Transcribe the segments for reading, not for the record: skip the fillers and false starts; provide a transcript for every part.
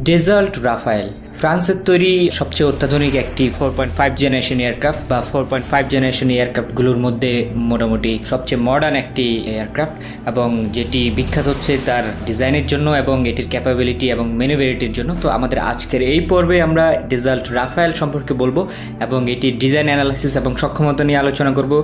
Dessert Rafael ফ্রান্সের তৈরি সবচেয়ে অত্যাধুনিক একটি 4.5 জেনারেশন এয়ারক্রাফট বা 4.5 জেনারেশন এয়ারক্রাফটগুলোর মধ্যে মোটামুটি সবচেয়ে মডার্ন একটি এয়ারক্রাফট, এবং যেটি বিখ্যাত হচ্ছে তার ডিজাইনের জন্য এবং এটির ক্যাপাবিলিটি এবং ম্যানুভারিটির জন্য। তো আমাদের আজকের এই পর্বে আমরা ডেজার্ট রাফায়েল সম্পর্কে বলবো এবং এটির ডিজাইন অ্যানালাইসিস এবং সক্ষমতা নিয়ে আলোচনা করব।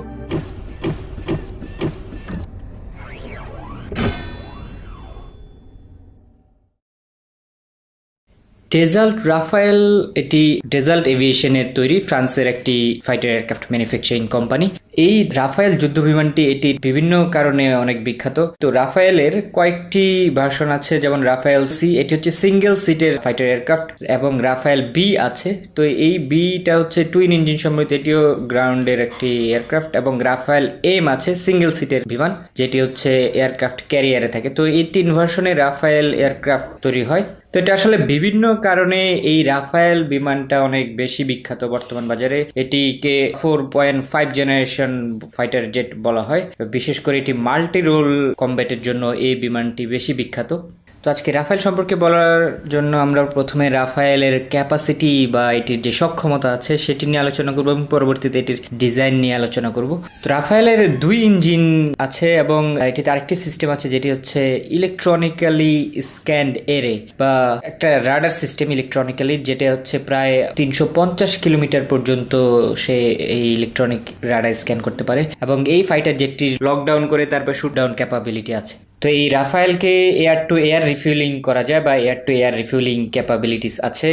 ডেজাল্ট রাফায়েল এটি ডেজাল্ট এভিয়েশনের তৈরি ফ্রান্সের একটি ফাইটার এয়ারক্রাফট ম্যানুফ্যাকচারিং কোম্পানি। এই রাফায়েল যুদ্ধ বিমানটি এটি বিভিন্ন কারণে অনেক বিখ্যাত। তো রাফায়েলের কয়েকটি ভার্সন আছে, যেমন রাফায়েল সি, এটি হচ্ছে সিঙ্গেল সিটের ফাইটার এয়ারক্রাফট, এবং রাফায়েল বি আছে। তো এই বিটা হচ্ছে টুইন ইঞ্জিন সম্বলিত, এটিও গ্রাউন্ডের একটি এয়ারক্রাফট, এবং রাফায়েল এম আছে সিঙ্গেল সিটের বিমান, যেটি হচ্ছে এয়ারক্রাফট ক্যারিয়ারে থাকে। তো এই তিন ভার্সনে রাফায়েল এয়ারক্রাফট তৈরি হয়। তো এটা আসলে বিভিন্ন কারণে এই রাফায়েল বিমানটা অনেক বেশি বিখ্যাত বর্তমান বাজারে। এটিকে 4.5 জেনারেশন ফাইটার জেট বলা হয়। বিশেষ করে এটি মাল্টি রোল কমব্যাটের জন্য এই বিমানটি বেশি বিখ্যাত। তো আজকে রাফায়েল সম্পর্কে বলার জন্য আমরা প্রথমে রাফায়েলের ক্যাপাসিটি বা এটির যে সক্ষমতা আছে সেটি নিয়ে আলোচনা করব এবং পরবর্তীতে এটির ডিজাইন নিয়ে আলোচনা করব। তো রাফায়েলের 2 ইঞ্জিন আছে এবং এটিতে আরেকটি সিস্টেম আছে যেটি হচ্ছে ইলেকট্রনিক্যালি স্ক্যান্ড এরে বা একটা রাডার সিস্টেম ইলেকট্রনিক্যালি, যেটা হচ্ছে প্রায় 350 কিলোমিটার পর্যন্ত সে এই ইলেকট্রনিক রাডার স্ক্যান করতে পারে, এবং এই ফাইটার জেটটি লকডাউন করে তারপর শুট ডাউন ক্যাপাবিলিটি আছে। তো এই রাফায়েলকে এয়ার টু এয়ার রিফিউলিং করা যায় বা air to air refuelling capabilities আছে।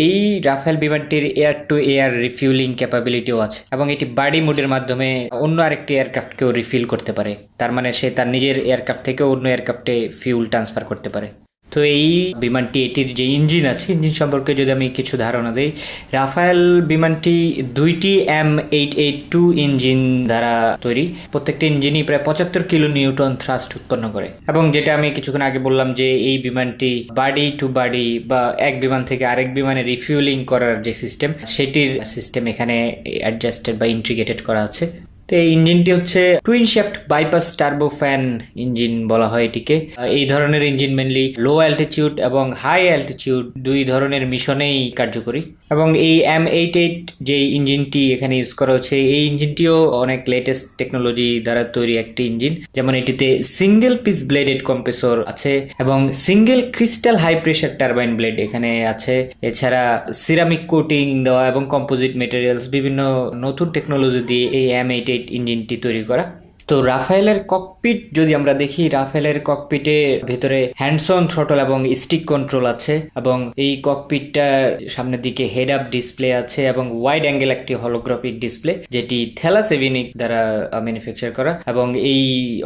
এই রাফায়েল বিমানটির এয়ার টু এয়ার রিফিউলিং ক্যাপাবিলিটিও আছে, এবং এটি বাডি মোডের মাধ্যমে অন্য আরেকটি এয়ারক্রাফটকেও রিফিল করতে পারে। তার মানে সে তার নিজের এয়ারক্রাফট থেকে অন্য এয়ারক্রাফটে ফিউল ট্রান্সফার করতে পারে। তো এই বিমানটি এটির যে ইঞ্জিন আছে, ইঞ্জিন সম্পর্কে যদি আমি কিছু ধারণা দিই, রাফায়েল বিমানটি 2টি M882 ইঞ্জিন দ্বারা তৈরি। প্রত্যেকটি ইঞ্জিনই প্রায় 75 কিলো নিউটন থ্রাস্ট উৎপন্ন করে, এবং যেটা আমি কিছুক্ষণ আগে বললাম যে এই বিমানটি বাডি টু বাডি বা এক বিমান থেকে আরেক বিমানে রিফিউলিং করার যে সিস্টেম, সেটির সিস্টেম এখানে অ্যাডজাস্টেড বা ইন্টিগ্রেটেড করা আছে। তো এই ইঞ্জিনটি হচ্ছে twin shaft bypass turbo fan engine বলা হয় এটিকে। এই ধরনের ইঞ্জিন মেনলি লো অ্যালটিটিউড এবং হাই অ্যালটিটিউড দুই ধরনের মিশনেই কার্যকরী, এবং এই M88 যে ইঞ্জিনটি এখানে ইউজ করা হচ্ছে, এই ইঞ্জিনটিও অনেক লেটেস্ট টেকনোলজি দ্বারা তৈরি একটি ইঞ্জিন। যেমন এটিতে সিঙ্গেল পিস ব্লেডেড কম্প্রেসর আছে এবং single crystal high pressure turbine blade এখানে আছে। এছাড়া সিরামিক কোটিং দেওয়া এবং কম্পোজিট মেটেরিয়ালস, বিভিন্ন নতুন টেকনোলজি দিয়ে এই M88 ইঞ্জিনটি তৈরি করা। তো রাফায়েলের ককপিট যদি আমরা দেখি, রাফায়েলের ককপিটে ভেতরে হ্যান্ডস অন থ্রটল এবং স্টিক কন্ট্রোল আছে, এবং এই ককপিটটার সামনের দিকে হেড আপ ডিসপ্লে আছে এবং ওয়াইড অ্যাঙ্গেল একটি হলোগ্রাফিক ডিসপ্লে, যেটি থেলাস এভিনিক দ্বারা ম্যানুফ্যাকচার করা। এবং এই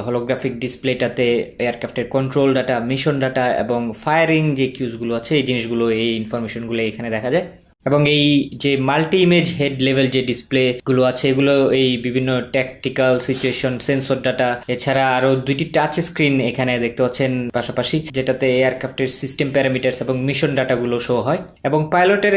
হলোগ্রাফিক ডিসপ্লেটাতে এয়ারক্রাফটের কন্ট্রোল ডাটা, মিশন ডাটা এবং ফায়ারিং যে কিউজগুলো আছে, এই জিনিসগুলো, এই ইনফরমেশনগুলো এখানে দেখা যায়। এবং এই যে মাল্টি ইমেজ হেড লেভেল যে ডিসপ্লে গুলো আছে, এগুলো এই বিভিন্ন ট্যাকটিক্যাল সিচুয়েশন সেন্সর ডাটা, এছাড়া আরো 2টি টাচ স্ক্রিন এখানে দেখতে পাচ্ছেন পাশাপাশি, যেটাতে এয়ারক্রাফটের সিস্টেম প্যারামিটার্স এবং মিশন ডাটাগুলো শো হয়। এবং পাইলটের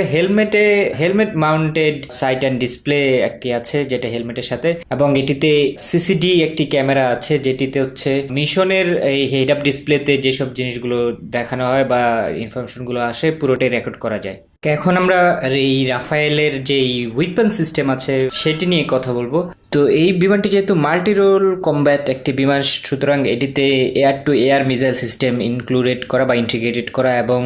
helmet mounted sight and display একটি আছে যেটা হেলমেটের সাথে, এবং এটিতে সিসিডি একটি ক্যামেরা আছে, যেটিতে হচ্ছে মিশনের এই হেড আপ ডিসপ্লেতে যেসব জিনিসগুলো দেখানো হয় বা ইনফরমেশনগুলো আসে পুরোটাই রেকর্ড করা যায়। এখন আমরা এই রাফায়েলের যে উইপন সিস্টেম আছে সেটি নিয়ে কথা বলবো। তো এই বিমানটি যেহেতু মাল্টি রোল কমব্যাট একটি বিমান, সুতরাং এটিতে air to air missile system included করা বা ইন্টিগ্রেটেড করা এবং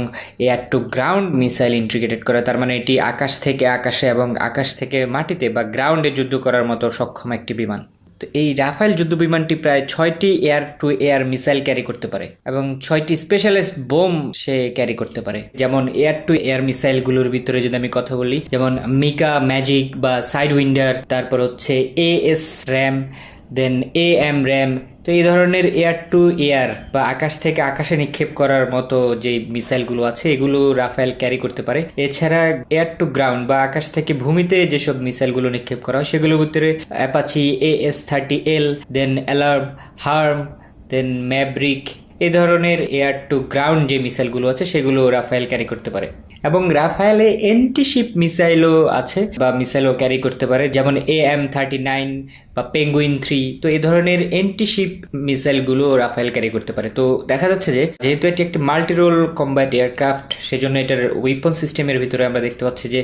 air to ground missile integrated করা। তার মানে এটি আকাশ থেকে আকাশে এবং আকাশ থেকে মাটিতে বা গ্রাউন্ডে যুদ্ধ করার মতো সক্ষম একটি বিমান। তো এই রাফায়েল যুদ্ধ বিমানটি প্রায় 6টি air to air missile carry করতে পারে এবং 6টি স্পেশালিস্ট বোম সে ক্যারি করতে পারে। যেমন এয়ার টু এয়ার মিসাইল গুলোর ভিতরে যদি আমি কথা বলি, যেমন মিকা ম্যাজিক বা সাইড উইন্ডার, তারপর হচ্ছে AS ram, then AM ram. তো এই ধরনের এয়ার টু এয়ার বা আকাশ থেকে আকাশে নিক্ষেপ করার মতো যে মিসাইলগুলো আছে, এগুলো রাফায়েল ক্যারি করতে পারে। এছাড়া এয়ার টু গ্রাউন্ড বা আকাশ থেকে ভূমিতে যেসব মিসাইলগুলো নিক্ষেপ করা হয়, সেগুলোর ভিতরে অ্যাপাচি, AS-30L, দেন অ্যালার্ম, হার্ম, দেন ম্যাভরিক, এই ধরনের এয়ার টু গ্রাউন্ড যে মিসাইলগুলো আছে সেগুলো রাফায়েল ক্যারি করতে পারে। এবং রাফায়েলে এন্টিশিপ মিসাইলও আছে বা মিসাইলও ক্যারি করতে পারে, যেমন AM39 বা পেঙ্গুইন 3। তো এই ধরনের এন্টিশিপ মিসাইলগুলো রাফায়েল ক্যারি করতে পারে। তো দেখা যাচ্ছে যে যেহেতু এটি একটি মাল্টি রোল কম্ব্যাট এয়ারক্রাফট, সেজন্য এটার ওয়েপন সিস্টেমের ভিতরে আমরা দেখতে পাচ্ছি যে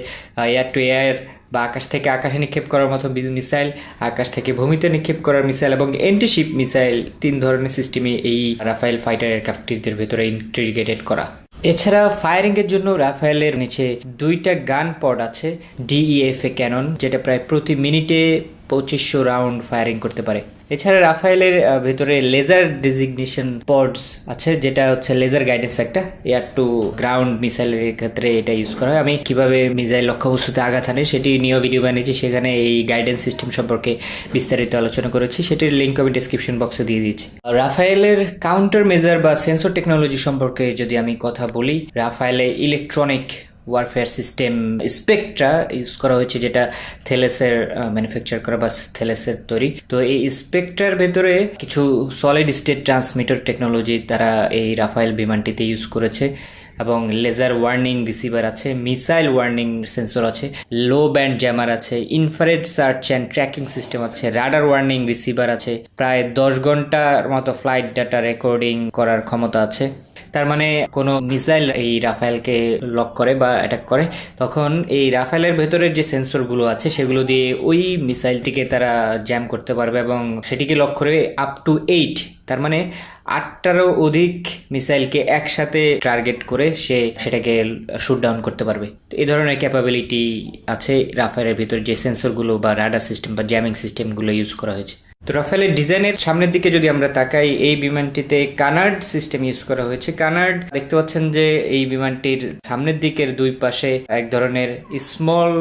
এয়ার টু এয়ার বা আকাশ থেকে আকাশে নিক্ষেপ করার মতো মিসাইল, আকাশ থেকে ভূমিতে নিক্ষেপ করার মিসাইল এবং এন্টিশিপ মিসাইল, 3 ধরনের সিস্টেমে এই রাফায়েল ফাইটার এয়ারক্রাফটটির ভিতরে ইন্টিগ্রেটেড করা। এছাড়া ফায়ারিং এর জন্য রাফায়েলের নিচে 2টা গান পড আছে, DEFA ক্যানন, যেটা প্রায় প্রতি মিনিটে 2500 রাউন্ড ফায়ারিং করতে পারে। এছাড়া রাফায়েলের ভেতরে লেজার ডেজিগনেশন পডস আছে, যেটা হচ্ছে লেজার গাইডেন্স, একটা এয়ার টু গ্রাউন্ড মিসাইলের ক্ষেত্রে এটা ইউজ করা হয়। আমি কিভাবে মিসাইল লক্ষ্যবস্তুতে আঘাত হানে সেটি নিয়েও ভিডিও বানিয়েছি, সেখানে এই গাইডেন্স সিস্টেম সম্পর্কে বিস্তারিত আলোচনা করেছি, সেটির লিঙ্ক আমি ডিসক্রিপশন বক্সে দিয়ে দিয়েছি। রাফায়েলের কাউন্টার মেজার বা সেন্সর টেকনোলজি সম্পর্কে যদি আমি কথা বলি, রাফায়েলে electronic warfare system Spectra use করা হয়েছে, যেটা থেলেসের ম্যানুফ্যাকচার করা বা থেলেসের তৈরি। তো এই স্পেকট্রার ভেতরে কিছু সলিড স্টেট ট্রান্সমিটার টেকনোলজি তারা এই রাফায়েল বিমানটিতে ইউজ করেছে, এবং লেজার ওয়ার্নিং রিসিভার আছে, মিসাইল ওয়ার্নিং সেন্সর আছে, লো ব্যান্ড জ্যামার আছে, infrared search and tracking system আছে, রাডার ওয়ার্নিং রিসিভার আছে, প্রায় 10 ঘন্টার মতো ফ্লাইট ডাটা রেকর্ডিং করার ক্ষমতা আছে। তার মানে কোনো মিসাইল এই রাফায়েলকে লক করে বা অ্যাটাক করে, তখন এই রাফায়েলের ভেতরের যে সেন্সরগুলো আছে সেগুলো দিয়ে ওই মিসাইলটিকে তারা জ্যাম করতে পারবে এবং সেটিকে লক করে আপ টু 8, তার মানে 8টারও অধিক মিসাইলকে একসাথে টার্গেট করে সে সেটাকে শুট ডাউন করতে পারবে। তো এই ধরনের ক্যাপাবিলিটি আছে রাফায়েলের ভিতরে যে সেন্সরগুলো বা রাডার সিস্টেম বা জ্যামিং সিস্টেমগুলো ইউজ করা হয়েছে। তো রাফায়েলের ডিজাইনের সামনের দিকে যদি আমরা তাকাই, এই বিমানটিতে কানার্ড সিস্টেম ইউজ করা হয়েছে। কানার্ড দেখতে পাচ্ছেন যে এই বিমানটির সামনের দিকের 2 পাশে এক ধরনের স্মল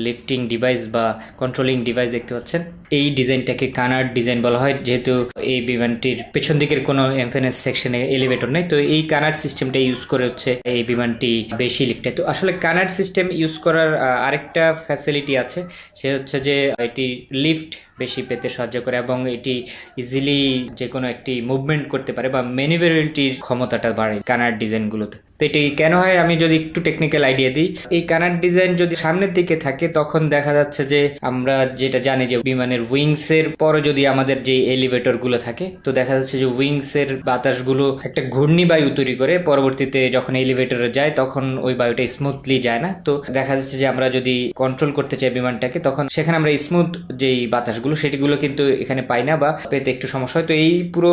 লিফটিং ডিভাইস বা কন্ট্রোলিং ডিভাইস দেখতে পাচ্ছেন। এই ডিজাইনটাকে কানার্ড ডিজাইন বলা হয়, যেহেতু এই বিমানটির পেছন দিকের কোনো এমফেনেস সেকশনে এলিভেটর নেই, তো এই কানার্ড সিস্টেমটা ইউজ করে হচ্ছে এই বিমানটি বেশি লিফটে। তো আসলে কানার্ড সিস্টেম ইউজ করার আরেকটা ফ্যাসিলিটি আছে, সে হচ্ছে যে এটি লিফট বেশি পেতে সাহায্য করে এবং এটি ইজিলি যে কোনো একটি মুভমেন্ট করতে পারে বা ম্যানিভারেবিলিটির ক্ষমতাটা বাড়ে কানার্ড ডিজাইনগুলোতে। তো এটি কেন হয় আমি যদি একটু টেকনিক্যাল আইডিয়া দিই, এই কানার্ড ডিজাইন যদি সামনের দিকে থাকে তখন দেখা যাচ্ছে যে আমরা যেটা জানি যে বিমানের উইংস এর পরে যদি আমাদের যে এলিভেটর গুলো থাকে, তো দেখা যাচ্ছে যে উইংস এর বাতাসগুলো একটা ঘূর্ণি বায়ু তৈরি করে, পরবর্তীতে যখন এলিভেটরে যায় তখন ওই বায়ুটা স্মুথলি যায় না। তো দেখা যাচ্ছে যে আমরা যদি কন্ট্রোল করতে চাই বিমানটাকে, তখন সেখানে আমরা স্মুথ যেই বাতাসগুলো সেটিগুলো কিন্তু এখানে পাই না বা পেতে একটু সমস্যা হয়। তো এই পুরো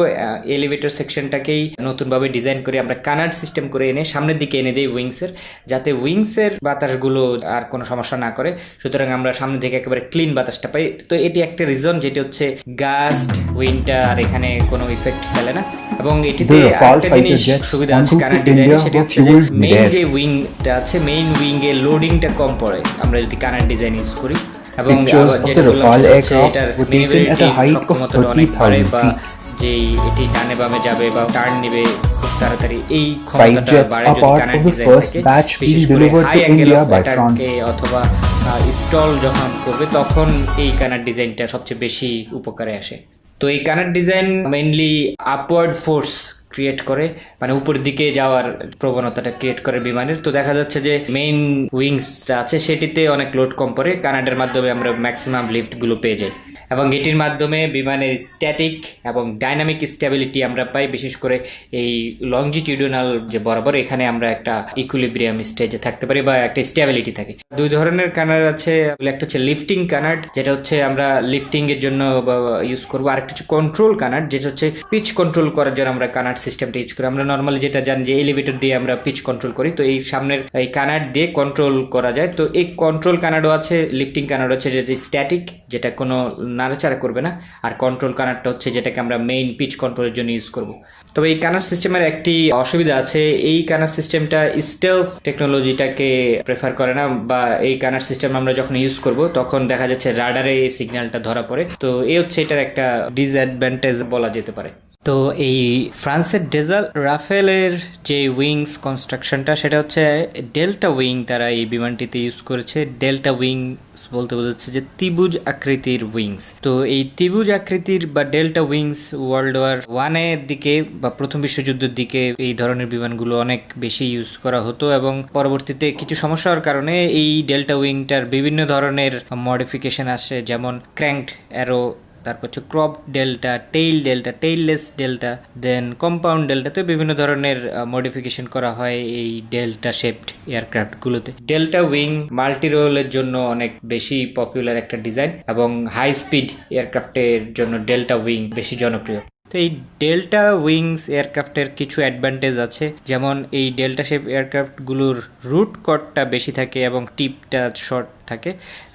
এলিভেটর সেকশনটাকেই নতুনভাবে ডিজাইন করে আমরা কানার্ড সিস্টেম করে এনে সামনের দিকে এনে দেই উইংসের, যাতে উইংসের বাতাসগুলো আর কোনো সমস্যা না করে, সুতরাং আমরা সামনে থেকে একেবারে ক্লিন বাতাসটা পাই। তো এটি একটা রিজন, যেটি হচ্ছে গাস্ট উইন্ডটা আর এখানে কোনো ইফেক্ট ফেলে না। এবং এটিতে একটা জিনিস সুবিধা আছে কানার্ড ডিজাইনে, সেটি হচ্ছে যে মেইন যে উইংটা আছে, মেইন উইং এ লোডিংটা কম পড়ে আমরা যদি কানার্ড ডিজাইন ইউজ করি, এবং যেটা বললাম এটার ম্যানিভারেবিলিটি সক্ষমতা অনেক বাড়ে, বা যেই এটি ডানে বামে যাবে বা টার্ন নেবে খুব তাড়াতাড়ি, এই ক্ষমতাটা বাড়ে যদি কানার্ড ডিজাইন থাকে। বিশেষ করে হাই অ্যাঙ্গেল অফ অ্যাটাককে অথবা স্টল যখন করবে তখন এই কানার্ড ডিজাইনটা সবচেয়ে বেশি উপকারে আসে। তো এই canard design mainly upward force create করে, মানে উপর দিকে যাওয়ার প্রবণতাটা ক্রিয়েট করে বিমানের। তো দেখা যাচ্ছে যে মেইন উইংসটা আছে সেটিতে অনেক লোড কম পড়ে, কানার্ডের মাধ্যমে আমরা ম্যাক্সিমাম লিফটগুলো পেয়ে যাই এবং এটির মাধ্যমে বিমানের স্ট্যাটিক এবং ডাইনামিক স্টেবিলিটি আমরা পাই। বিশেষ করে এই লংজিটিউডনাল যে বরাবর, এখানে আমরা একটা ইকুইলিব্রিয়াম স্টেজে থাকতে পারি বা একটা স্টেবিলিটি থাকে। 2 ধরনের কানার্ড আছে, একটা হচ্ছে লিফটিং কানার্ড, যেটা হচ্ছে আমরা লিফটিং এর জন্য ইউজ করবো, আর একটা হচ্ছে কন্ট্রোল কানার্ড, যেটা হচ্ছে পিচ কন্ট্রোল করার জন্য আমরা কানার্ড সিস্টেমটা ইউজ করি। আমরা নর্মালি যেটা জানি যে এলিভেটর দিয়ে আমরা পিচ কন্ট্রোল করি, তো এই সামনের এই কানার্ড দিয়ে কন্ট্রোল করা যায়। তো এই কন্ট্রোল কানার্ডও আছে, লিফটিং কানার্ড হচ্ছে যেটা স্ট্যাটিক, যেটা কোনো নাড়াচাড়া করবে না, আর কন্ট্রোল কানার্ডটা হচ্ছে যেটাকে আমরা মেইন পিচ কন্ট্রোলের জন্য ইউজ করব। তবে এই কানার্ড সিস্টেমের একটি অসুবিধা আছে, এই কানার্ড সিস্টেমটা স্টেলথ টেকনোলজিটাকে প্রেফার করে না, বা এই কানার্ড সিস্টেম আমরা যখন ইউজ করব তখন দেখা যাচ্ছে রাডারে এই সিগন্যালটা ধরা পড়ে। তো এই হচ্ছে এটার একটা ডিসঅ্যাডভান্টেজ বলা যেতে পারে। তো এই ফ্রান্সের ডেজাল রাফেলের যে উইংস কনস্ট্রাকশনটা সেটা হচ্ছে ডেল্টা উইং, তারা এই বিমানটিতে ইউজ করেছে। ডেল্টা উইং বলতে বোঝাচ্ছে যে ত্রিভুজ আকৃতির উইংস। তো এই ত্রিভুজ আকৃতির বা ডেল্টা উইংস ওয়ার্ল্ড ওয়ার 1 এর দিকে বা প্রথম বিশ্বযুদ্ধের দিকে এই ধরনের বিমানগুলো অনেক বেশি ইউজ করা হতো, এবং পরবর্তীতে কিছু সমস্যার কারণে এই ডেল্টা উইংটার বিভিন্ন ধরনের মডিফিকেশন আসে, যেমন ক্র্যাঙ্কড অ্যারো, তারপর হচ্ছে crop delta, tailless delta, then compound delta. তো বিভিন্ন ধরনের মডিফিকেশন করা হয় এই ডেল্টা শেপড এয়ারক্রাফটগুলোতে। ডেল্টা উইং মাল্টি রোলের জন্য অনেক বেশি পপুলার একটা ডিজাইন, এবং হাই স্পিড এয়ারক্রাফটের জন্য ডেল্টা উইং বেশি জনপ্রিয়। তো এই ডেল্টা উইংস এয়ারক্রাফটের কিছু অ্যাডভান্টেজ আছে, যেমন এই ডেল্টা শেপ এয়ারক্রাফটগুলোর রুট কটটা বেশি থাকে এবং টিপটা শর্ট থাকে,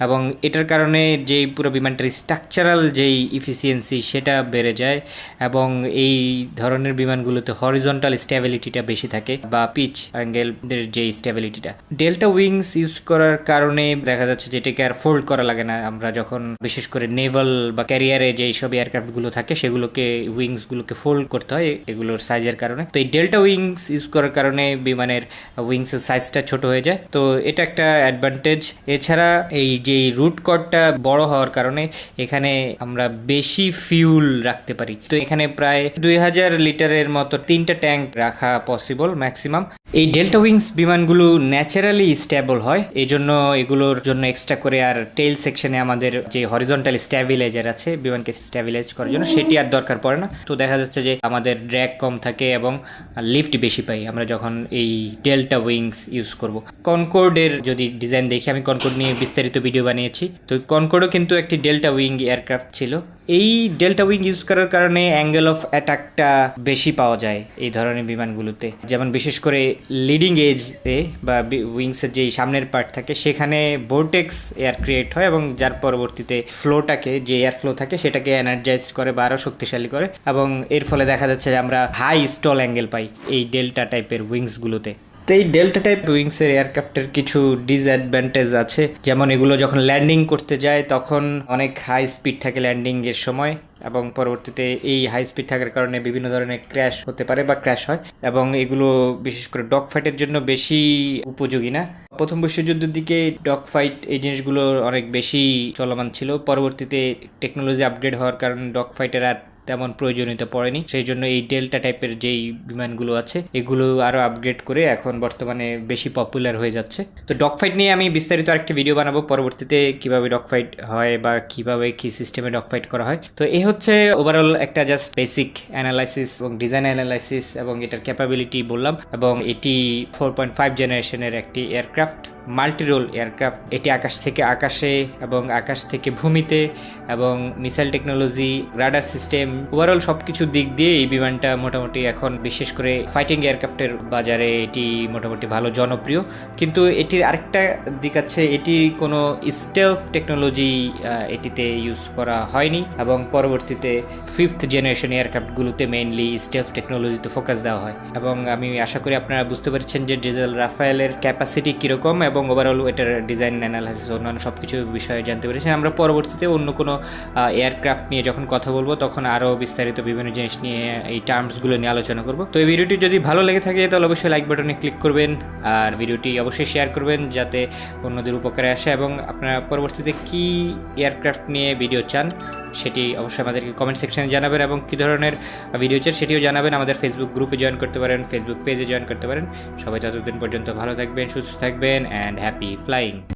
এবং এটার কারণে যেই পুরো বিমানটার স্ট্রাকচারাল যেই ইফিসিয়েন্সি সেটা বেড়ে যায়, এবং এই ধরনের বিমানগুলোতে হরিজন্টাল স্টেবিলিটিটা বেশি থাকে বা পিচ অ্যাঙ্গেলের যে স্টেবিলিটিটা। ডেল্টা উইংস ইউজ করার কারণে দেখা যাচ্ছে যে এটাকে আর ফোল্ড করা লাগে না। আমরা যখন বিশেষ করে নেভাল বা ক্যারিয়ারে যেই সব এয়ারক্রাফটগুলো থাকে সেগুলোকে উইংসগুলোকে ফোল্ড করতে হয় এগুলোর সাইজের কারণে। তো এই ডেল্টা উইংস ইউজ করার কারণে বিমানের উইংসের সাইজটা ছোট হয়ে যায়, তো এটা একটা অ্যাডভান্টেজ। এছাড়া এই যে রুট কর্ডটা বড় হওয়ার কারণে এখানে আমরা বেশি ফিউল রাখতে পারি। তো এখানে প্রায় 2000 লিটারের মতো 3টা ট্যাঙ্ক রাখা পসিবল ম্যাক্সিমাম। এই ডেল্টা উইংস বিমানগুলো ন্যাচারালি স্টেবল হয়, এই জন্য এগুলোর জন্য এক্সট্রা করে আর টেইল সেকশনে আমাদের যে হরিজন্টাল স্ট্যাবিলাইজার আছে বিমানকে স্ট্যাবিলাইজ করার জন্য, সেটি আর দরকার পড়ে না। তো দেখা যাচ্ছে যে আমাদের ড্র্যাগ কম থাকে এবং লিফট বেশি পাই আমরা যখন এই ডেল্টা উইংস ইউজ করব। কনকর্ডের যদি ডিজাইন দেখি, আমি কনকর্ড নিয়ে বিস্তারিত ভিডিও বানিয়েছি। তো কনকর্ডও কিন্তু একটি ডেল্টা উইং এয়ারক্রাফট ছিল। এই ডেল্টা উইং ইউজ করার কারণে অ্যাঙ্গেল অফ অ্যাটাকটা বেশি পাওয়া যায় এই ধরনের বিমানগুলোতে, যেমন বিশেষ করে লিডিং এজে বা উইংসের যেই সামনের পার্ট থাকে সেখানে ভোর্টেক্স এয়ার ক্রিয়েট হয়, এবং যার পরবর্তীতে ফ্লোটাকে, যে এয়ার ফ্লো থাকে সেটাকে এনার্জাইজ করে বা আরও শক্তিশালী করে, এবং এর ফলে দেখা যাচ্ছে যে আমরা হাই স্টল অ্যাঙ্গেল পাই এই ডেল্টা টাইপের উইংসগুলোতে। তো এই ডেল্টা টাইপ উইংসের এয়ারক্রাফটের কিছু ডিসঅ্যাডভান্টেজ আছে, যেমন এগুলো যখন ল্যান্ডিং করতে যায় তখন অনেক হাই স্পিড থাকে ল্যান্ডিং এর সময়, এবং পরবর্তীতে এই হাই স্পিড থাকার কারণে বিভিন্ন ধরনের ক্র্যাশ হতে পারে বা ক্র্যাশ হয়, এবং এগুলো বিশেষ করে ডগ ফাইটের জন্য বেশি উপযোগী না। প্রথম বিশ্বযুদ্ধের দিকে ডগ ফাইট এই জিনিসগুলো অনেক বেশি চলমান ছিল, পরবর্তীতে টেকনোলজি আপগ্রেড হওয়ার কারণে ডগ ফাইটের আর তেমন প্রয়োজনীয়তা পড়েনি, সেই জন্য এই ডেল্টা টাইপের যেই বিমানগুলো আছে এগুলো আরো আপগ্রেড করে এখন বর্তমানে বেশি পপুলার হয়ে যাচ্ছে। তো ডগ ফাইট নিয়ে আমি বিস্তারিত আরেকটি ভিডিও বানাবো পরবর্তীতে, কিভাবে ডগ ফাইট হয় বা কিভাবে কি সিস্টেমে ডগ ফাইট করা হয়। তো এই হচ্ছে ওভারঅল একটা জাস্ট বেসিক অ্যানালাইসিস এবং ডিজাইন অ্যানালাইসিস এবং এটার ক্যাপাবিলিটি বললাম, এবং এটি 4.5 জেনারেশনের একটি এয়ারক্রাফট, মাল্টি রোল এয়ারক্রাফট। এটি আকাশ থেকে আকাশে এবং আকাশ থেকে ভূমিতে, এবং missile technology, radar system, overall সবকিছু দিক দিয়ে এই বিমানটা মোটামুটি এখন বিশেষ করে ফাইটিং এয়ারক্রাফটের বাজারে এটি মোটামুটি ভালো জনপ্রিয়। কিন্তু এটির আরেকটা দিক আছে, এটি কোনো স্টেলথ টেকনোলজি এটিতে ইউজ করা হয়নি, এবং পরবর্তীতে 5th জেনারেশন এয়ারক্রাফটগুলোতে মেইনলি স্টেলথ টেকনোলজিতে ফোকাস দেওয়া হয়। এবং আমি আশা করি আপনারা বুঝতে পারছেন যে ডেজাল রাফায়েলের ক্যাপাসিটি কীরকম, এবং ওভারঅল এটার ডিজাইন অ্যানালাইসিস অন্যান্য সব কিছু বিষয়ে জানতে পেরেছেন। আমরা পরবর্তীতে অন্য কোনো এয়ারক্রাফট নিয়ে যখন কথা বলবো তখন আরও বিস্তারিত বিভিন্ন জিনিস নিয়ে এই টার্মসগুলো নিয়ে আলোচনা করব। তো এই ভিডিওটি যদি ভালো লেগে থাকে তাহলে অবশ্যই লাইক বাটনে ক্লিক করবেন, আর ভিডিওটি অবশ্যই শেয়ার করবেন যাতে অন্যদের উপকারে আসে, এবং আপনারা পরবর্তীতে কি এয়ারক্রাফট নিয়ে ভিডিও চান সেটি অবশ্যই আমাদেরকে কমেন্ট সেকশনে জানাবেন, এবং কী ধরনের ভিডিও চান সেটিও জানাবেন। আমাদের ফেসবুক গ্রুপে জয়েন করতে পারেন, ফেসবুক পেজে জয়েন করতে পারেন। সবাই ততদিন পর্যন্ত ভালো থাকবেন, সুস্থ থাকবেন, অ্যান্ড হ্যাপি ফ্লাইং।